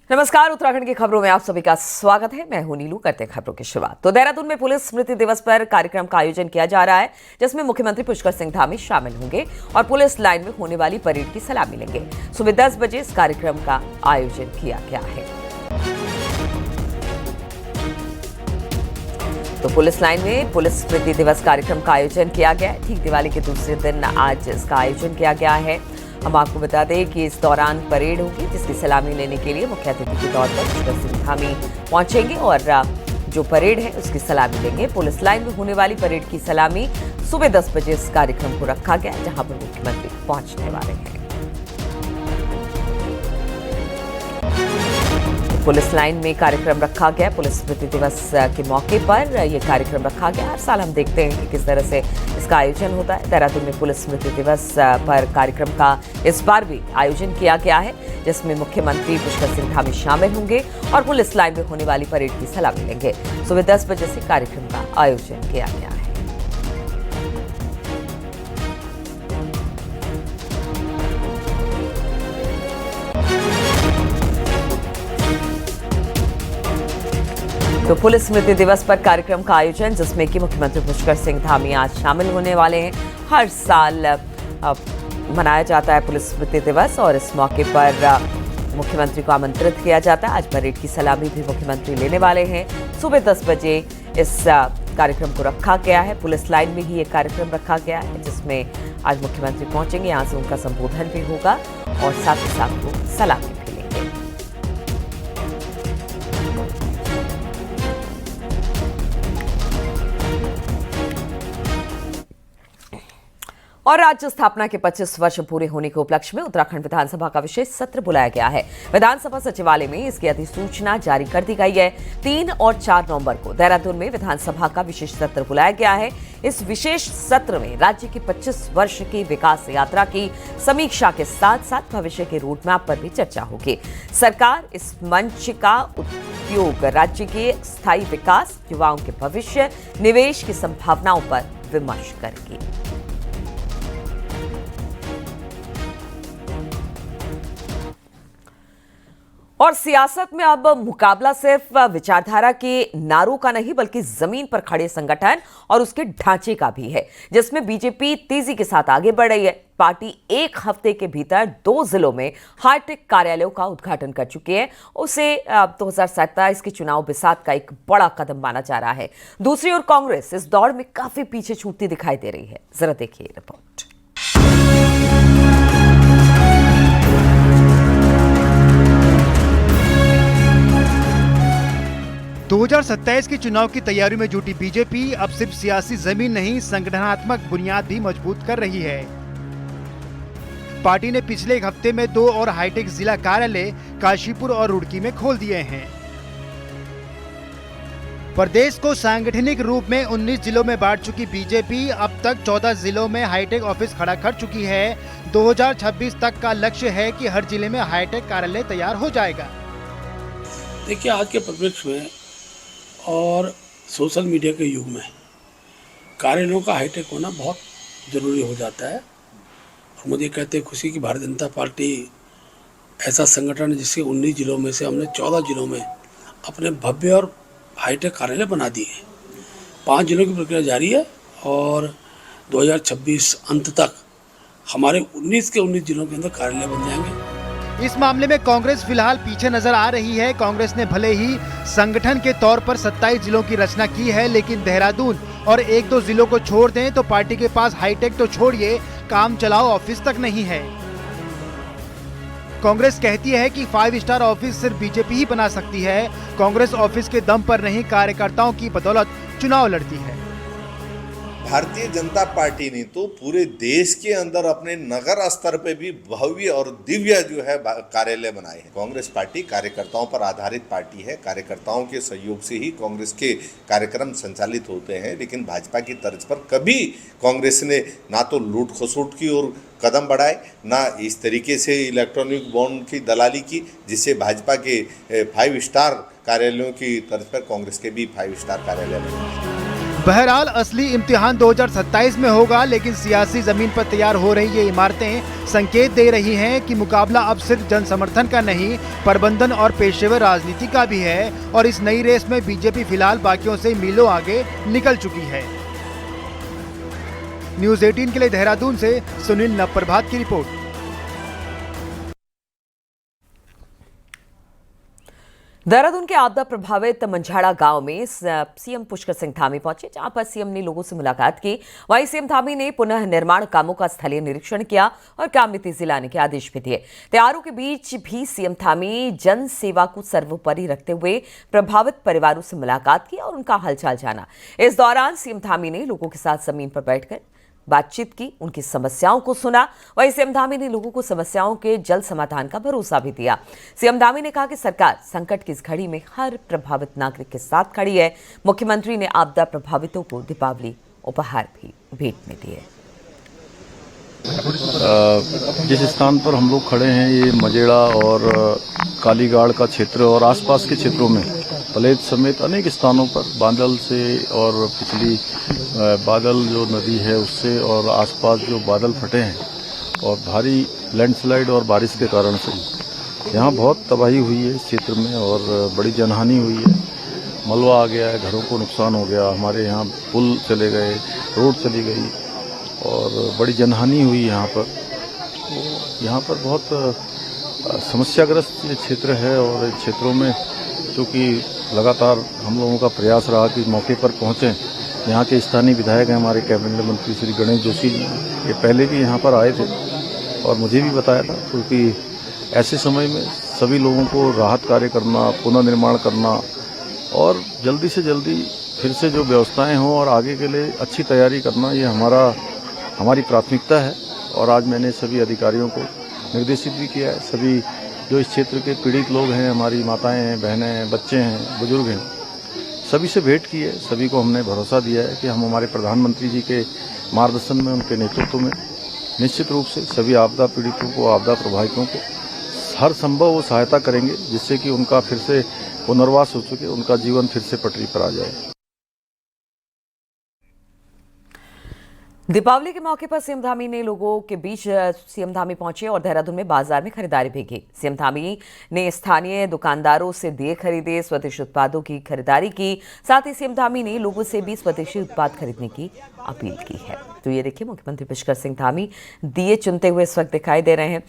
नमस्कार, उत्तराखंड की खबरों में आप सभी का स्वागत है। मैं हूं नीलू। करते हैं खबरों की शुरुआत। तो देहरादून में पुलिस स्मृति दिवस पर कार्यक्रम का आयोजन किया जा रहा है, जिसमें मुख्यमंत्री पुष्कर सिंह धामी शामिल होंगे और पुलिस लाइन में होने वाली परेड की सलामी लेंगे। सुबह 10 बजे इस कार्यक्रम का आयोजन किया गया है। तो पुलिस लाइन में पुलिस स्मृति दिवस कार्यक्रम का आयोजन किया गया है। ठीक दिवाली के दूसरे दिन आज इसका आयोजन किया गया है। हम आपको बता दें कि इस दौरान परेड होगी, जिसकी सलामी लेने के लिए मुख्य अतिथि के तौर पर पुष्कर सिंह धामी पहुंचेंगे और जो परेड है उसकी सलामी लेंगे। पुलिस लाइन में होने वाली परेड की सलामी सुबह 10 बजे इस कार्यक्रम को रखा गया, जहां पर मुख्यमंत्री पहुंचने वाले हैं। पुलिस लाइन में कार्यक्रम रखा गया। पुलिस स्मृति दिवस के मौके पर यह कार्यक्रम रखा गया। हर साल हम देखते हैं कि किस तरह से इसका आयोजन होता है। देहरादून में पुलिस स्मृति दिवस पर कार्यक्रम का इस बार भी आयोजन किया गया है, जिसमें मुख्यमंत्री पुष्कर सिंह धामी शामिल होंगे और पुलिस लाइन में होने वाली परेड की सलामी लेंगे। सुबह 10 बजे से कार्यक्रम का आयोजन किया गया है। तो पुलिस स्मृति दिवस पर कार्यक्रम का आयोजन, जिसमें कि मुख्यमंत्री पुष्कर सिंह धामी आज शामिल होने वाले हैं। हर साल मनाया जाता है पुलिस स्मृति दिवस और इस मौके पर मुख्यमंत्री को आमंत्रित किया जाता है। आज परेड की सलामी भी मुख्यमंत्री लेने वाले हैं। सुबह 10 बजे इस कार्यक्रम को रखा गया है। पुलिस लाइन में ही ये कार्यक्रम रखा गया है, जिसमें आज मुख्यमंत्री पहुंचेंगे। यहाँ से उनका संबोधन भी होगा और साथ ही साथ वो सलामी भी लेंगे। और राज्य स्थापना के 25 वर्ष पूरे होने के उपलक्ष्य में उत्तराखंड विधानसभा का विशेष सत्र बुलाया गया है। विधानसभा सचिवालय में इसकी अधिसूचना जारी कर दी गई है। 3 और 4 नवंबर को देहरादून में विधानसभा का विशेष सत्र बुलाया गया है। इस विशेष सत्र में राज्य की 25 वर्ष की विकास यात्रा की समीक्षा के साथ साथ भविष्य के रोड मैप पर भी चर्चा होगी। सरकार इस मंच का उपयोग राज्य के स्थायी विकास, युवाओं के भविष्य, निवेश की संभावनाओं पर विमर्श करेगी। और सियासत में अब मुकाबला सिर्फ विचारधारा के नारों का नहीं, बल्कि जमीन पर खड़े संगठन और उसके ढांचे का भी है, जिसमें बीजेपी तेजी के साथ आगे बढ़ रही है। पार्टी 1 हफ्ते के भीतर 2 जिलों में हाईटेक कार्यालयों का उद्घाटन कर चुकी है। उसे 2027 के चुनाव बिसात का एक बड़ा कदम माना जा रहा है। दूसरी ओर कांग्रेस इस दौड़ में काफी पीछे छूटती दिखाई दे रही है। जरा देखिए रिपोर्ट। 2027 के चुनाव की तैयारी में जुटी बीजेपी अब सिर्फ सियासी जमीन नहीं, संगठनात्मक बुनियाद भी मजबूत कर रही है। पार्टी ने पिछले 1 हफ्ते में 2 और हाईटेक जिला कार्यालय काशीपुर और रुड़की में खोल दिए हैं। प्रदेश को सांगठनिक रूप में 19 जिलों में बांट चुकी बीजेपी अब तक 14 जिलों में हाईटेक ऑफिस खड़ा कर चुकी है। 2026 तक का लक्ष्य है कि हर जिले में हाईटेक कार्यालय तैयार हो जाएगा। देखिए, आज के परिप्रेक्ष्य में और सोशल मीडिया के युग में कार्यालयों का हाईटेक होना बहुत ज़रूरी हो जाता है। और मुझे कहते खुशी की भारतीय जनता पार्टी ऐसा संगठन है जिसके 19 जिलों में से हमने 14 जिलों में अपने भव्य और हाईटेक कार्यालय बना दिए हैं। 5 जिलों की प्रक्रिया जारी है और 2026 अंत तक हमारे 19 के 19 जिलों के अंदर कार्यालय बन जाएंगे। इस मामले में कांग्रेस फिलहाल पीछे नजर आ रही है। कांग्रेस ने भले ही संगठन के तौर पर 27 जिलों की रचना की है, लेकिन देहरादून और 1-2 जिलों को छोड़ दें तो पार्टी के पास हाईटेक तो छोड़िए, काम चलाओ ऑफिस तक नहीं है। कांग्रेस कहती है कि 5 स्टार ऑफिस सिर्फ बीजेपी ही बना सकती है। कांग्रेस ऑफिस के दम पर नहीं, कार्यकर्ताओं की बदौलत चुनाव लड़ती है। भारतीय जनता पार्टी ने तो पूरे देश के अंदर अपने नगर स्तर पे भी भव्य और दिव्य जो है कार्यालय बनाए हैं। कांग्रेस पार्टी कार्यकर्ताओं पर आधारित पार्टी है। कार्यकर्ताओं के सहयोग से ही कांग्रेस के कार्यक्रम संचालित होते हैं, लेकिन भाजपा की तर्ज पर कभी कांग्रेस ने ना तो लूट खसोट की ओर कदम बढ़ाए, ना इस तरीके से इलेक्ट्रॉनिक बॉन्ड की दलाली की, जिससे भाजपा के 5 स्टार कार्यालयों की तर्ज पर कांग्रेस के भी 5 स्टार कार्यालय बने। बहरहाल असली इम्तिहान 2027 में होगा, लेकिन सियासी जमीन पर तैयार हो रही ये इमारतें संकेत दे रही हैं कि मुकाबला अब सिर्फ जन समर्थन का नहीं, प्रबंधन और पेशेवर राजनीति का भी है। और इस नई रेस में बीजेपी फिलहाल बाकियों से मीलों आगे निकल चुकी है। न्यूज़ 18 के लिए देहरादून से सुनील नवप्रभात की रिपोर्ट। देहरादून के आपदा प्रभावित मंझाड़ा गांव में सीएम पुष्कर सिंह धामी पहुंचे, जहां पर सीएम ने लोगों से मुलाकात की। वहीं सीएम धामी ने पुनः निर्माण कामों का स्थलीय निरीक्षण किया और काम में तेजी लाने के आदेश भी दिए। त्योहारों के बीच भी सीएम धामी जन सेवा को सर्वोपरि रखते हुए प्रभावित परिवारों से मुलाकात की और उनका हालचाल जाना। इस दौरान सीएम धामी ने लोगों के साथ जमीन पर बैठकर बातचीत की, उनकी समस्याओं को सुना। वहीं सीएम धामी ने लोगों को समस्याओं के जल्द समाधान का भरोसा भी दिया। सीएम धामी ने कहा कि सरकार संकट की इस घड़ी में हर प्रभावित नागरिक के साथ खड़ी है। मुख्यमंत्री ने आपदा प्रभावितों को दीपावली उपहार भी भेंट में दिए। जिस स्थान पर हम लोग खड़े हैं, ये मजेड़ा और कालीगाड़ का क्षेत्र और आसपास के क्षेत्रों में पलेत समेत अनेक स्थानों पर बादल से और पिछली बादल जो नदी है उससे और आसपास जो बादल फटे हैं और भारी लैंडस्लाइड और बारिश के कारण से यहाँ बहुत तबाही हुई है इस क्षेत्र में और बड़ी जनहानि हुई है। मलबा आ गया है, घरों को नुकसान हो गया, हमारे यहाँ पुल चले गए, रोड चली गई और बड़ी जनहानि हुई यहाँ पर। तो यहाँ पर बहुत समस्याग्रस्त ये क्षेत्र है और इस क्षेत्रों में चूँकि लगातार हम लोगों का प्रयास रहा कि मौके पर पहुँचें। यहाँ के स्थानीय विधायक हैं हमारे कैबिनेट मंत्री श्री गणेश जोशी जी, ये पहले भी यहाँ पर आए थे और मुझे भी बताया था, क्योंकि ऐसे समय में सभी लोगों को राहत कार्य करना, पुनर्निर्माण करना और जल्दी से जल्दी फिर से जो व्यवस्थाएं हों और आगे के लिए अच्छी तैयारी करना, ये हमारी प्राथमिकता है। और आज मैंने सभी अधिकारियों को निर्देशित भी किया है। सभी जो इस क्षेत्र के पीड़ित लोग हैं, हमारी माताएं हैं, बहनें हैं, बच्चे हैं, बुजुर्ग हैं, सभी से भेंट की है। सभी को हमने भरोसा दिया है कि हम हमारे प्रधानमंत्री जी के मार्गदर्शन में, उनके नेतृत्व में निश्चित रूप से सभी आपदा पीड़ितों को, आपदा प्रभावितों को हर संभव वो सहायता करेंगे, जिससे कि उनका फिर से पुनर्वास हो चुके, उनका जीवन फिर से पटरी पर आ जाए। दीपावली के मौके पर सीएम धामी ने लोगों के बीच सीएम धामी पहुंचे और देहरादून में बाजार में खरीदारी भी की। सीएम धामी ने स्थानीय दुकानदारों से दिए खरीदे, स्वदेशी उत्पादों की खरीदारी की। साथ ही सीएम धामी ने लोगों से भी स्वदेशी उत्पाद खरीदने की अपील की है। तो ये देखिए, मुख्यमंत्री पुष्कर सिंह धामी दिए चुनते हुए इस वक्त दिखाई दे रहे हैं।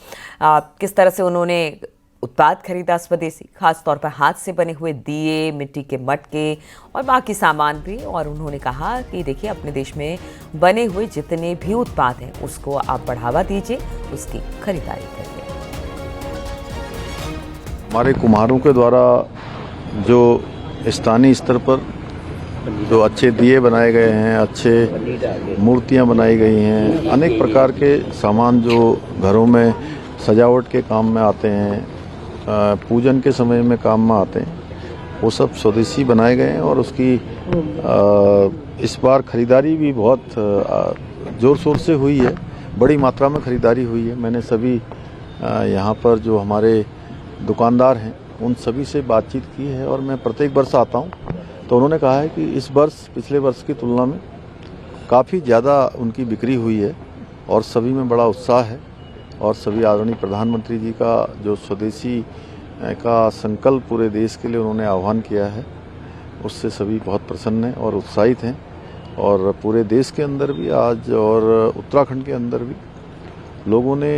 किस तरह से उन्होंने उत्पाद खरीदा स्वदेशी, खासतौर पर हाथ से बने हुए दिए, मिट्टी के मटके और बाकी सामान भी। और उन्होंने कहा कि देखिए, अपने देश में बने हुए जितने भी उत्पाद हैं उसको आप बढ़ावा दीजिए, उसकी खरीदारी करिए। हमारे कुम्हारों के द्वारा जो स्थानीय स्तर पर जो अच्छे दिए बनाए गए हैं, अच्छे मूर्तियां बनाई गई हैं, अनेक प्रकार के सामान जो घरों में सजावट के काम में आते हैं, पूजन के समय में काम में आते हैं, वो सब स्वदेशी बनाए गए हैं। और उसकी इस बार खरीदारी भी बहुत ज़ोर शोर से हुई है, बड़ी मात्रा में खरीदारी हुई है। मैंने सभी यहाँ पर जो हमारे दुकानदार हैं उन सभी से बातचीत की है और मैं प्रत्येक वर्ष आता हूँ, तो उन्होंने कहा है कि इस वर्ष पिछले वर्ष की तुलना में काफ़ी ज़्यादा उनकी बिक्री हुई है और सभी में बड़ा उत्साह है। और सभी आदरणीय प्रधानमंत्री जी का जो स्वदेशी का संकल्प पूरे देश के लिए उन्होंने आह्वान किया है, उससे सभी बहुत प्रसन्न हैं और उत्साहित हैं। और पूरे देश के अंदर भी आज और उत्तराखंड के अंदर भी लोगों ने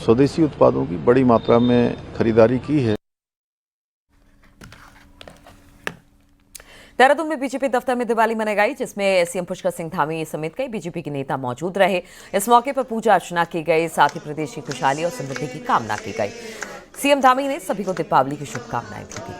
स्वदेशी उत्पादों की बड़ी मात्रा में खरीदारी की है। देहरादून में बीजेपी दफ्तर में दिवाली मनाई गई, जिसमें सीएम पुष्कर सिंह धामी समेत कई बीजेपी के नेता मौजूद रहे। इस मौके पर पूजा अर्चना की गई, साथ ही प्रदेश की खुशहाली और समृद्धि की कामना की गई। सीएम धामी ने सभी को दीपावली की शुभकामनाएं भी दी।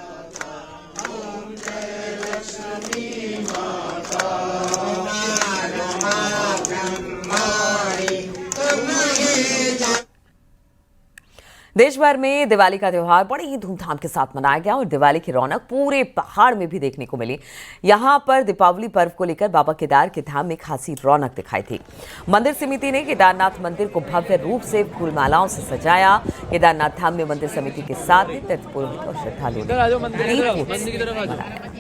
देश भर में दिवाली का त्यौहार बड़े ही धूमधाम के साथ मनाया गया और दिवाली की रौनक पूरे पहाड़ में भी देखने को मिली। यहां पर दीपावली पर्व को लेकर बाबा केदार के धाम में खासी रौनक दिखाई थी। मंदिर समिति ने केदारनाथ मंदिर को भव्य रूप से फूलमालाओं से सजाया। केदारनाथ धाम में मंदिर समिति के साथ ही तीर्थ पुरोहित और श्रद्धालुओं ने दीप उत्सव मनाया।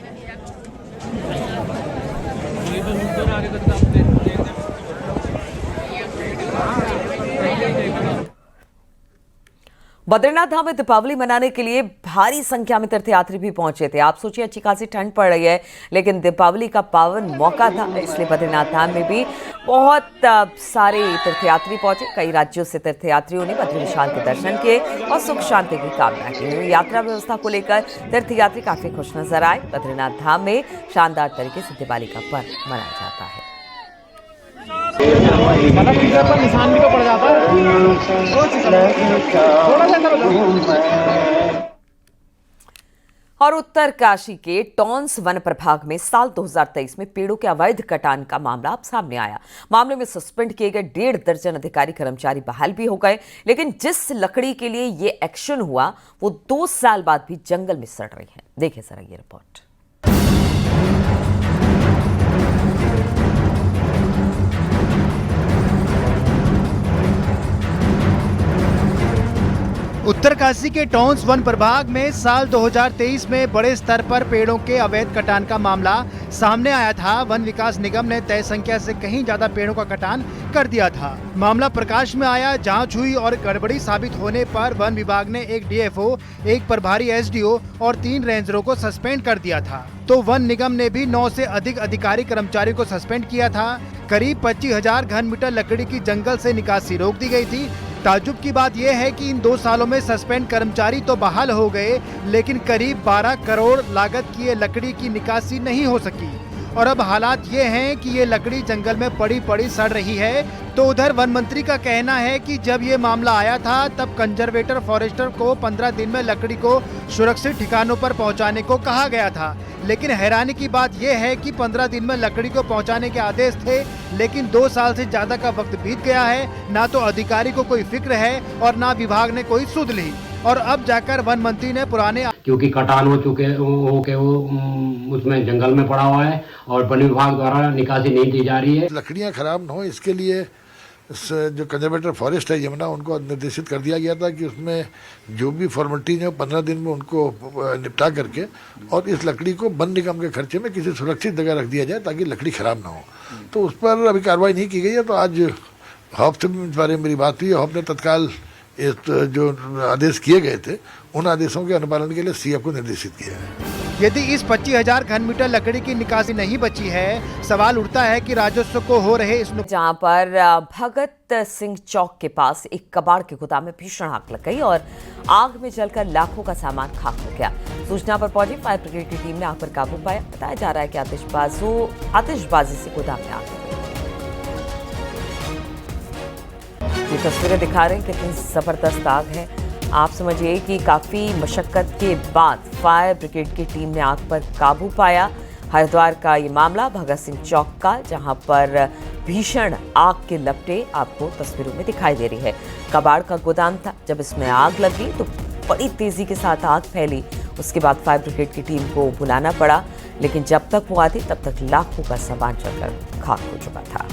बद्रीनाथ धाम में दीपावली मनाने के लिए भारी संख्या में तीर्थयात्री भी पहुंचे थे। आप सोचिए, अच्छी खासी ठंड पड़ रही है, लेकिन दीपावली का पावन मौका था, इसलिए बद्रीनाथ धाम में भी बहुत सारे तीर्थयात्री पहुंचे। कई राज्यों से तीर्थयात्रियों ने बद्री विशाल के दर्शन किए और सुख शांति की कामना की। यात्रा व्यवस्था को लेकर तीर्थयात्री काफी खुश नजर आए। बद्रीनाथ धाम में शानदार तरीके से दिवाली का पर्व मनाया जाता है। निशान भी तो पड़ जाता है। और उत्तरकाशी के टॉन्स वन प्रभाग में साल 2023 में पेड़ों के अवैध कटान का मामला अब सामने आया। मामले में सस्पेंड किए गए 1.5 दर्जन अधिकारी कर्मचारी बहाल भी हो गए, लेकिन जिस लकड़ी के लिए ये एक्शन हुआ वो 2 साल बाद भी जंगल में सड़ रही है। देखिए जरा ये रिपोर्ट। उत्तरकाशी के टॉन्स वन प्रभाग में साल 2023 में बड़े स्तर पर पेड़ों के अवैध कटान का मामला सामने आया था। वन विकास निगम ने तय संख्या से कहीं ज्यादा पेड़ों का कटान कर दिया था। मामला प्रकाश में आया, जांच हुई और गड़बड़ी साबित होने पर वन विभाग ने एक डीएफओ, एक प्रभारी एसडीओ और 3 रेंजरों को सस्पेंड कर दिया था। तो वन निगम ने भी 9 से अधिक अधिकारी कर्मचारियों को सस्पेंड किया था। करीब 25,000 घन मीटर लकड़ी की जंगल से निकासी रोक दी गई थी। ताज्जुब की बात यह है कि इन 2 सालों में सस्पेंड कर्मचारी तो बहाल हो गए, लेकिन करीब 12 करोड़ लागत की ये लकड़ी की निकासी नहीं हो सकी। और अब हालात ये हैं कि ये लकड़ी जंगल में पड़ी पड़ी सड़ रही है। तो उधर वन मंत्री का कहना है कि जब ये मामला आया था तब कंजर्वेटर फॉरेस्टर को 15 दिन में लकड़ी को सुरक्षित ठिकानों पर पहुंचाने को कहा गया था। लेकिन हैरानी की बात यह है कि 15 दिन में लकड़ी को पहुंचाने के आदेश थे, लेकिन 2 साल से ज्यादा का वक्त बीत गया है। ना तो अधिकारी को कोई फिक्र है और ना विभाग ने कोई सुध ली। और अब जाकर वन मंत्री ने पुराने, क्योंकि कटान हो चुके वो उसमें जंगल में पड़ा हुआ है और वन विभाग द्वारा निकासी नहीं दी जा रही है। लकड़ियां खराब न हो इसके लिए जो कंजर्वेटर फॉरेस्ट है यमुना, उनको निर्देशित कर दिया गया था कि उसमें जो भी फॉर्मेलिटीज है 15 दिन में उनको निपटा करके और इस लकड़ी को वन निगम के खर्चे में किसी सुरक्षित जगह रख दिया जाए ताकि लकड़ी खराब ना हो। तो उस पर अभी कार्रवाई नहीं की गई है। तो आज हॉफ से इस बारे में मेरी बात हुई। हॉफ ने तत्काल जो आदेश किए गए थे उन आदेशों के अनुपालन के लिए सीएफ को निर्देशित किया है। यदि इस 25,000 घन मीटर लकड़ी की निकासी नहीं बची है, सवाल उठता है कि राजस्व को हो रहे इस जहां पर भगत सिंह चौक के पास एक कबाड़ के गोदाम में भीषण आग लग गई और आग में जलकर लाखों का सामान खाक हो गया। सूचना पर पहुंची फायर ब्रिगेड की टीम ने आग पर काबू पाया। बताया जा रहा है कि आतिशबाजी से गोदाम में आग लगी। ये तस्वीरें दिखा रहे हैं कितनी जबरदस्त आग है। आप समझिए कि काफी मशक्कत के बाद फायर ब्रिगेड की टीम ने आग पर काबू पाया। हरिद्वार का ये मामला भगत सिंह चौक का, जहां पर भीषण आग के लपटें आपको तस्वीरों में दिखाई दे रही है। कबाड़ का गोदाम था, जब इसमें आग लगी तो बड़ी तेजी के साथ आग फैली। उसके बाद फायर ब्रिगेड की टीम को बुलाना पड़ा, लेकिन जब तक वो आती तब तक लाखों का सामान जलकर खाक हो चुका था।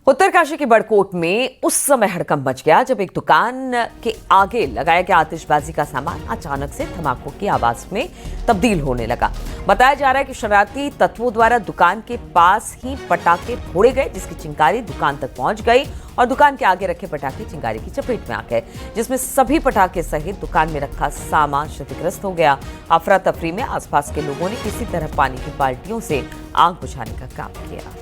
उत्तरकाशी के बड़कोट में उस समय हड़कंप मच गया जब एक दुकान के आगे लगाया गया आतिशबाजी का सामान अचानक से धमाकों की आवाज में तब्दील होने लगा। बताया जा रहा है कि शरारती तत्वों द्वारा दुकान के पास ही पटाखे फोड़े गए, जिसकी चिंगारी दुकान तक पहुंच गई और दुकान के आगे रखे पटाखे चिंगारी की चपेट में आ गए, जिसमें सभी पटाखे सहित दुकान में रखा सामान क्षतिग्रस्त हो गया। अफरा तफरी में आसपास के लोगों ने किसी तरह पानी की बाल्टियों से आग बुझाने का काम किया।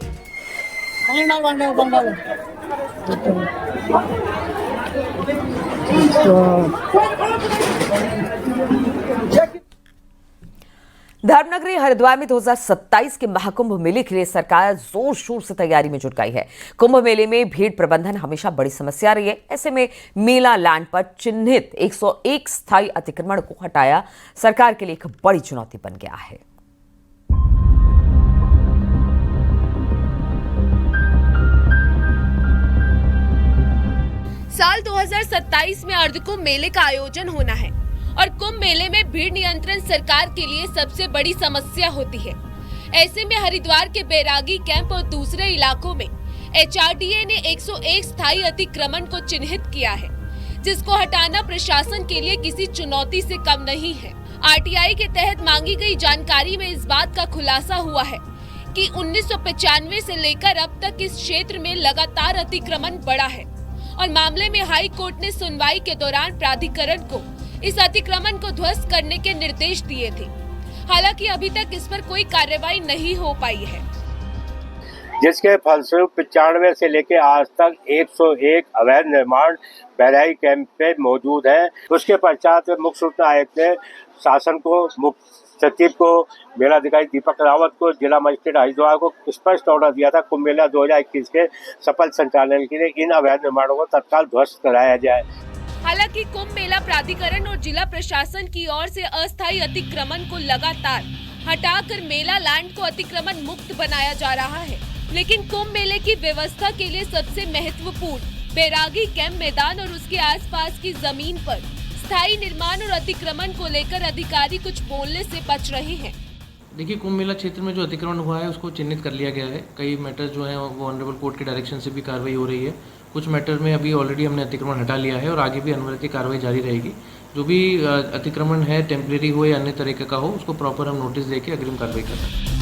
धर्मनगरी हरिद्वार में 2027 के महाकुंभ मेले के लिए सरकार जोर शोर से तैयारी में जुट गई है। कुंभ मेले में भीड़ प्रबंधन हमेशा बड़ी समस्या रही है। ऐसे में मेला लैंड पर चिन्हित 101 स्थायी अतिक्रमण को हटाया सरकार के लिए एक बड़ी चुनौती बन गया है। साल 2027 में अर्धकुंभ मेले का आयोजन होना है और कुंभ मेले में भीड़ नियंत्रण सरकार के लिए सबसे बड़ी समस्या होती है। ऐसे में हरिद्वार के बैरागी कैंप और दूसरे इलाकों में एचआरडीए ने 101 स्थायी अतिक्रमण को चिन्हित किया है, जिसको हटाना प्रशासन के लिए किसी चुनौती से कम नहीं है। आरटीआई के तहत मांगी गई जानकारी में इस बात का खुलासा हुआ है कि 1995 से लेकर अब तक इस क्षेत्र में लगातार अतिक्रमण बढ़ा है और मामले में हाई कोर्ट ने सुनवाई के दौरान प्राधिकरण को इस अतिक्रमण को ध्वस्त करने के निर्देश दिए थे। हालांकि अभी तक इस पर कोई कार्रवाई नहीं हो पाई है, जिसके फलस्वरूप 95 से लेकर आज तक 101 अवैध निर्माण बहराई कैंप पे मौजूद है। उसके पश्चात मुख्य सूचना आयुक्त ने शासन को, मुख्य सचिव को, मेलाधिकारी दीपक रावत को, जिला मजिस्ट्रेट हरिद्वार को स्पष्ट ऑर्डर दिया था कुंभ मेला 2021 के सफल संचालन के लिए इन अवैध निर्माणों को तत्काल ध्वस्त कराया जाए। हालांकि कुंभ मेला प्राधिकरण और जिला प्रशासन की ओर से अस्थायी अतिक्रमण को लगातार हटाकर मेला लैंड को अतिक्रमण मुक्त बनाया जा रहा है, लेकिन कुंभ मेले की व्यवस्था के लिए सबसे महत्वपूर्ण बैरागी कैंप मैदान और उसके आसपास की जमीन पर स्थायी निर्माण और अतिक्रमण को लेकर अधिकारी कुछ बोलने से बच रहे हैं। देखिए, कुंभ मेला क्षेत्र में जो अतिक्रमण हुआ है उसको चिन्हित कर लिया गया है। कई मैटर जो हैं वो ऑनरेबल कोर्ट के डायरेक्शन से भी कार्रवाई हो रही है। कुछ मैटर में अभी ऑलरेडी हमने अतिक्रमण हटा लिया है और आगे भी अनवरत कार्रवाई जारी रहेगी। जो भी अतिक्रमण है, टेम्परेरी हो या अन्य तरीके का हो, उसको प्रॉपर हम नोटिस देके अग्रिम कार्रवाई करें।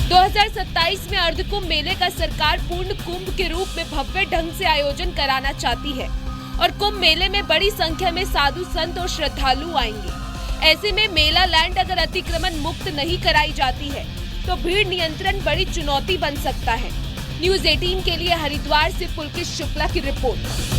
2027 में अर्धकुंभ मेले का सरकार पूर्ण कुंभ के रूप में भव्य ढंग से आयोजन कराना चाहती है और कुंभ मेले में बड़ी संख्या में साधु संत और श्रद्धालु आएंगे। ऐसे में मेला लैंड अगर अतिक्रमण मुक्त नहीं कराई जाती है तो भीड़ नियंत्रण बड़ी चुनौती बन सकता है। न्यूज़ 18 के लिए हरिद्वार से पुलकित शुक्ला की रिपोर्ट।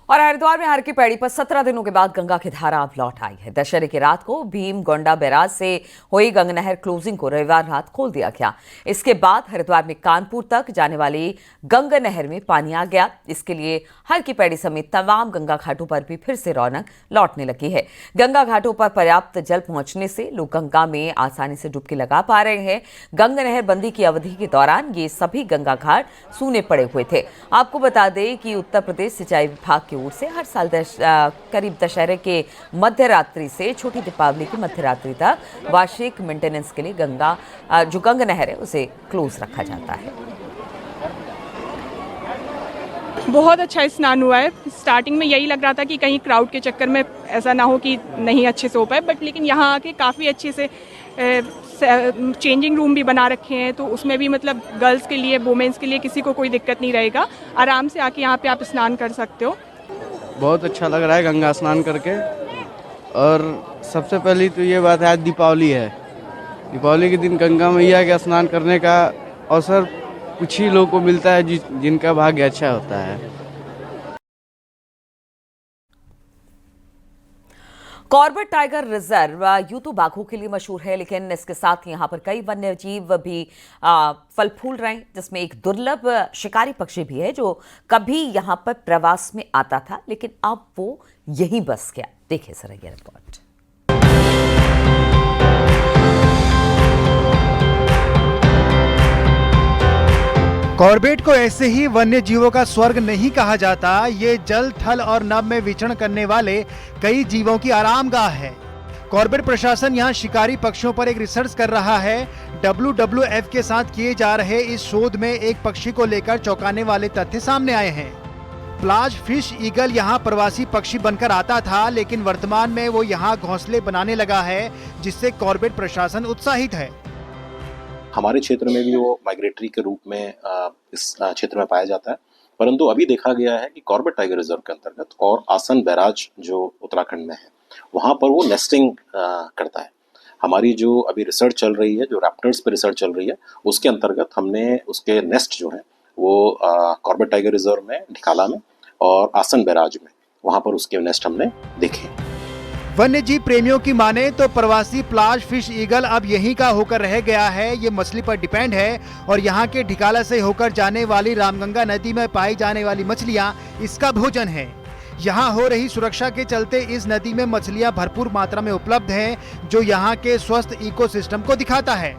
और हरिद्वार में हर की पैड़ी पर 17 दिनों के बाद गंगा की धारा अब लौट आई है। दशहरे की रात को भीम गोंडा बैराज से हुई गंगा नहर क्लोजिंग को रविवार रात खोल दिया गया। इसके बाद हरिद्वार में कानपुर तक जाने वाली गंगा नहर में पानी आ गया। इसके लिए हर की पैड़ी समेत तमाम गंगा घाटों पर भी फिर से रौनक लौटने लगी है। गंगा घाटों पर पर्याप्त जल पहुंचने से लोग गंगा में आसानी से डुबकी लगा पा रहे हैं। गंगा नहर बंदी की अवधि के दौरान ये सभी गंगा घाट सूने पड़े हुए थे। आपको बता दें कि उत्तर प्रदेश सिंचाई विभाग की ओर से हर साल करीब दशहरे के मध्य रात्रि से छोटी दीपावली की मध्य रात्रि तक वार्षिक मेंटेनेंस के लिए जो गंगा नहर है उसे क्लोज रखा जाता है। बहुत अच्छा स्नान हुआ है। स्टार्टिंग में यही लग रहा था कि कहीं क्राउड के चक्कर में ऐसा ना हो कि नहीं अच्छे से हो पाए, बट लेकिन यहाँ आके काफ़ी अच्छे से चेंजिंग रूम भी बना रखे हैं, तो उसमें भी मतलब गर्ल्स के लिए, वुमेन्स के लिए किसी को कोई दिक्कत नहीं रहेगा। आराम से आके यहाँ पे आप स्नान कर सकते हो। बहुत अच्छा लग रहा है गंगा स्नान करके। और सबसे पहली तो ये बात है, आज दीपावली है। दीपावली के दिन गंगा मैया का स्नान करने का अवसर कुछ ही लोगों को मिलता है जिनका भाग्य अच्छा होता है। कॉर्बेट टाइगर रिजर्व यूं तो बाघों के लिए मशहूर है, लेकिन इसके साथ यहाँ पर कई वन्य जीव भी फल फूल रहे हैं, जिसमें एक दुर्लभ शिकारी पक्षी भी है जो कभी यहाँ पर प्रवास में आता था, लेकिन अब वो यहीं बस गया। देखिए जरा ये रिपोर्ट। कॉर्बेट को ऐसे ही वन्य जीवों का स्वर्ग नहीं कहा जाता। ये जल, थल और नभ में विचरण करने वाले कई जीवों की आरामगाह है। कॉर्बेट प्रशासन यहाँ शिकारी पक्षियों पर एक रिसर्च कर रहा है। WWF के साथ किए जा रहे इस शोध में एक पक्षी को लेकर चौंकाने वाले तथ्य सामने आए हैं। प्लाज फिश ईगल यहाँ प्रवासी पक्षी बनकर आता था, लेकिन वर्तमान में वो यहाँ घोंसले बनाने लगा है, जिससे कॉर्बेट प्रशासन उत्साहित है। हमारे क्षेत्र में भी वो माइग्रेटरी के रूप में इस क्षेत्र में पाया जाता है, परंतु अभी देखा गया है कि कॉर्बेट टाइगर रिजर्व के अंतर्गत और आसन बैराज जो उत्तराखंड में है, वहाँ पर वो नेस्टिंग करता है। हमारी जो अभी रिसर्च चल रही है, जो रैप्टर्स पे रिसर्च चल रही है, उसके अंतर्गत हमने उसके नेस्ट जो है वो कॉर्बेट टाइगर रिजर्व में, ढिकाला में और आसन बैराज में, वहाँ पर उसके नेस्ट हमने देखे। वन्य जीव प्रेमियों की माने तो प्रवासी प्लाज फिश ईगल अब यहीं का होकर रह गया है। ये मछली पर डिपेंड है और यहाँ के ढिकाला से होकर जाने वाली रामगंगा नदी में पाई जाने वाली मछलियाँ इसका भोजन है। यहाँ हो रही सुरक्षा के चलते इस नदी में मछलियाँ भरपूर मात्रा में उपलब्ध हैं, जो यहाँ के स्वस्थ इकोसिस्टम को दिखाता है।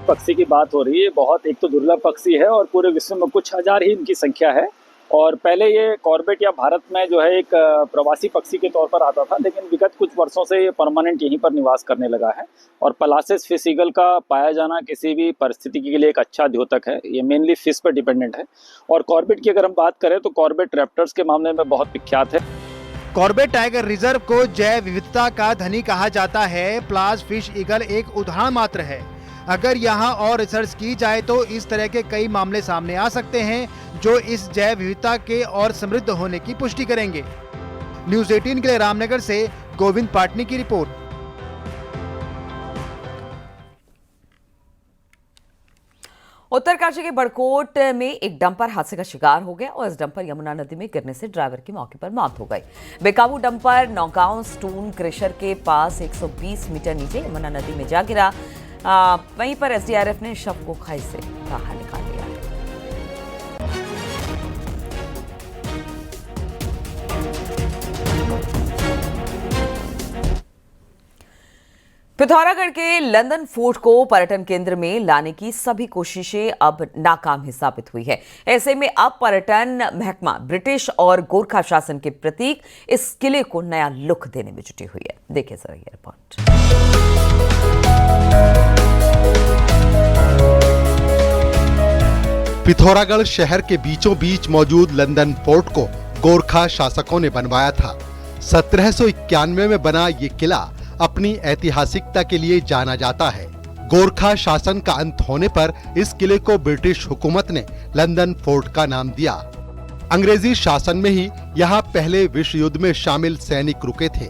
पक्षी की बात हो रही है, बहुत एक तो दुर्लभ पक्षी है और पूरे विश्व में कुछ हजार ही इनकी संख्या है और पहले ये कॉर्बेट या भारत में जो है एक प्रवासी पक्षी के तौर पर आता था, लेकिन विगत कुछ वर्षों से ये परमानेंट यहीं पर निवास करने लगा है। और पलासेस फिश ईगल का पाया जाना किसी भी परिस्थिति के लिए एक अच्छा द्योतक है। ये मेनली फिश पर डिपेंडेंट है। और कॉर्बेट की अगर हम बात करें तो कॉर्बेट रैप्टर्स के मामले में बहुत विख्यात है। कॉर्बेट टाइगर रिजर्व को जैव विविधता का धनी कहा जाता है। प्लास फिश ईगल एक उदाहरण मात्र है। अगर यहाँ और रिसर्च की जाए तो इस तरह के कई मामले सामने आ सकते हैं जो इस जैव विविधता के और समृद्ध होने की पुष्टि करेंगे। न्यूज़ 18 के लिए रामनगर से गोविंद पाटनी की रिपोर्ट। उत्तरकाशी के बड़कोट में एक डंपर हादसे का शिकार हो गया और इस डंपर यमुना नदी में गिरने से ड्राइवर की मौके पर मौत हो गई। बेकाबू डंपर नौगांव स्टोन क्रेशर के पास 120 मीटर नीचे यमुना नदी में जा गिरा। वहीं पर एसडीआरएफ ने शव को खाई से बाहर निकाल लिया। पिथौरागढ़ के लंदन फोर्ट को पर्यटन केंद्र में लाने की सभी कोशिशें अब नाकाम ही साबित हुई है। ऐसे में अब पर्यटन महकमा ब्रिटिश और गोरखा शासन के प्रतीक इस किले को नया लुक देने में जुटी हुई है। देखिए जरा ये रिपोर्ट। पिथौरागढ़ शहर के बीचों बीच मौजूद लंदन फोर्ट को गोरखा शासकों ने बनवाया था। 1791 में बना ये किला अपनी ऐतिहासिकता के लिए जाना जाता है। गोरखा शासन का अंत होने पर इस किले को ब्रिटिश हुकूमत ने लंदन फोर्ट का नाम दिया। अंग्रेजी शासन में ही यहाँ पहले विश्व युद्ध में शामिल सैनिक रुके थे।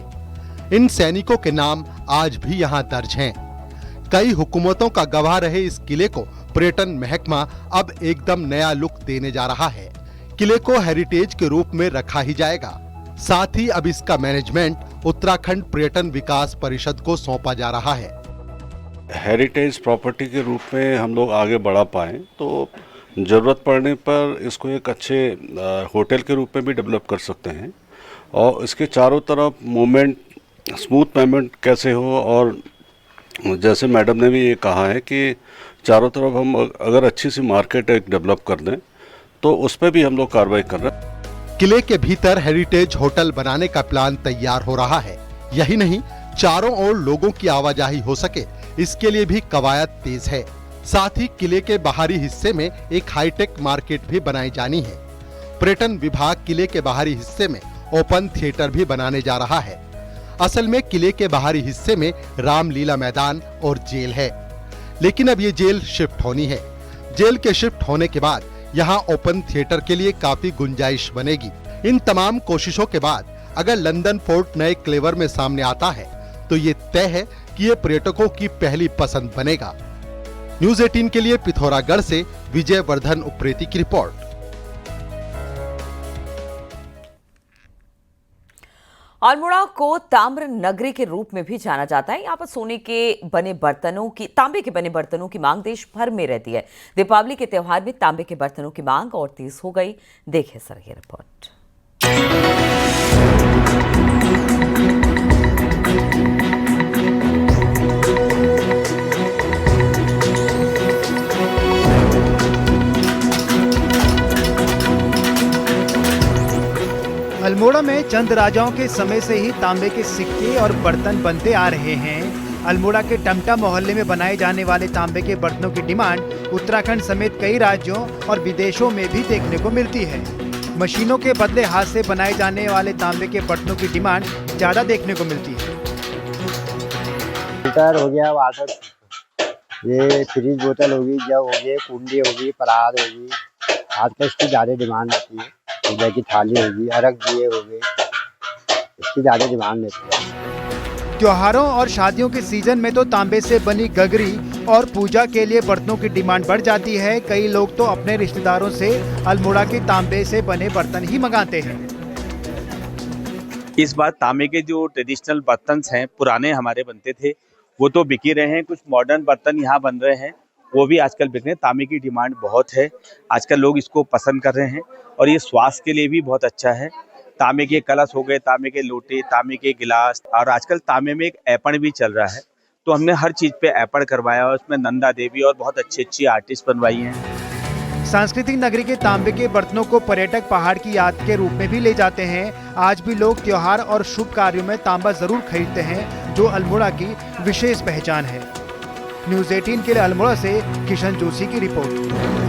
इन सैनिकों के नाम आज भी यहाँ दर्ज हैं। कई हुकूमतों का गवाह रहे इस किले को पर्यटन महकमा अब एकदम नया लुक देने जा रहा है। किले को हेरिटेज के रूप में रखा ही जाएगा। साथ ही अब इसका मैनेजमेंट उत्तराखंड पर्यटन विकास परिषद को सौंपा जा रहा है। हेरिटेज प्रॉपर्टी के रूप में हम लोग आगे बढ़ा पाए तो जरूरत पड़ने पर इसको एक अच्छे होटल के रूप में भी डेवलप कर सकते हैं और इसके चारों तरफ मूवमेंट स्मूथ मूवमेंट कैसे हो। और जैसे मैडम ने भी ये कहा है कि चारों तरफ हम अगर अच्छी सी मार्केट एक डेवलप कर दें तो उस पर भी हम लोग कार्रवाई कर रहे हैं। किले के भीतर हेरिटेज होटल बनाने का प्लान तैयार हो रहा है। यही नहीं, चारों ओर लोगों की आवाजाही हो सके इसके लिए भी कवायद तेज है। साथ ही किले के बाहरी हिस्से में एक हाईटेक मार्केट भी बनाई जानी है। पर्यटन विभाग किले के बाहरी हिस्से में ओपन थिएटर भी बनाने जा रहा है। असल में किले के बाहरी हिस्से में रामलीला मैदान और जेल है, लेकिन अब ये जेल शिफ्ट होनी है। जेल के शिफ्ट होने के बाद यहाँ ओपन थिएटर के लिए काफी गुंजाइश बनेगी। इन तमाम कोशिशों के बाद अगर लंदन फोर्ट नए क्लेवर में सामने आता है तो ये तय है कि ये पर्यटकों की पहली पसंद बनेगा। न्यूज़ 18 के लिए पिथौरागढ़ से विजय वर्धन उप्रेती की रिपोर्ट। अल्मोड़ा को ताम्र नगरी के रूप में भी जाना जाता है। यहाँ पर तांबे के बने बर्तनों की मांग देश भर में रहती है। दीपावली के त्योहार में तांबे के बर्तनों की मांग और तेज हो गई। देखिए सर ये रिपोर्ट। अल्मोड़ा में चंद राजाओं के समय से ही तांबे के सिक्के और बर्तन बनते आ रहे हैं। अल्मोड़ा के टमटा मोहल्ले में बनाए जाने वाले तांबे के बर्तनों की डिमांड उत्तराखंड समेत कई राज्यों और विदेशों में भी देखने को मिलती है। मशीनों के बदले हाथ से बनाए जाने वाले तांबे के बर्तनों की डिमांड ज्यादा देखने को मिलती है। फिल्टर हो गया, वाटर, ये फ्रिज बोतल होगी, जग हो गई, कुंडी होगी, परात होगी, आजकल इसकी ज्यादा डिमांड होती है। पूजा की थाली होगी, अर्घ दिए हो गए, इसकी ज्यादा डिमांड रहती है। त्योहारों और शादियों के सीजन में तो तांबे से बनी गगरी और पूजा के लिए बर्तनों की डिमांड बढ़ जाती है। कई लोग तो अपने रिश्तेदारों से अल्मोड़ा के तांबे से बने बर्तन ही मंगाते हैं। इस बार तांबे के जो ट्रेडिशनल बर्तन हैं, पुराने हमारे बनते थे, वो तो बिक ही रहे हैं। कुछ मॉडर्न बर्तन यहाँ बन रहे हैं, वो भी आजकल बिक रहे हैं। तांबे की डिमांड बहुत है, आजकल लोग इसको पसंद कर रहे हैं और ये स्वास्थ्य के लिए भी बहुत अच्छा है। तांबे के कलश हो गए, तांबे के लोटे, तांबे के गिलास, और आजकल तांबे में एक ऐपण भी चल रहा है, तो हमने हर चीज़ पे ऐपण करवाया और उसमें नंदा देवी और बहुत अच्छी अच्छी आर्टिस्ट बनवाई हैं। सांस्कृतिक नगरी के तांबे के बर्तनों को पर्यटक पहाड़ की याद के रूप में भी ले जाते हैं। आज भी लोग त्योहार और शुभ कार्यों में तांबा जरूर खरीदते हैं, जो अल्मोड़ा की विशेष पहचान है। न्यूज़ 18 के लिए अल्मोड़ा से किशन जोशी की रिपोर्ट।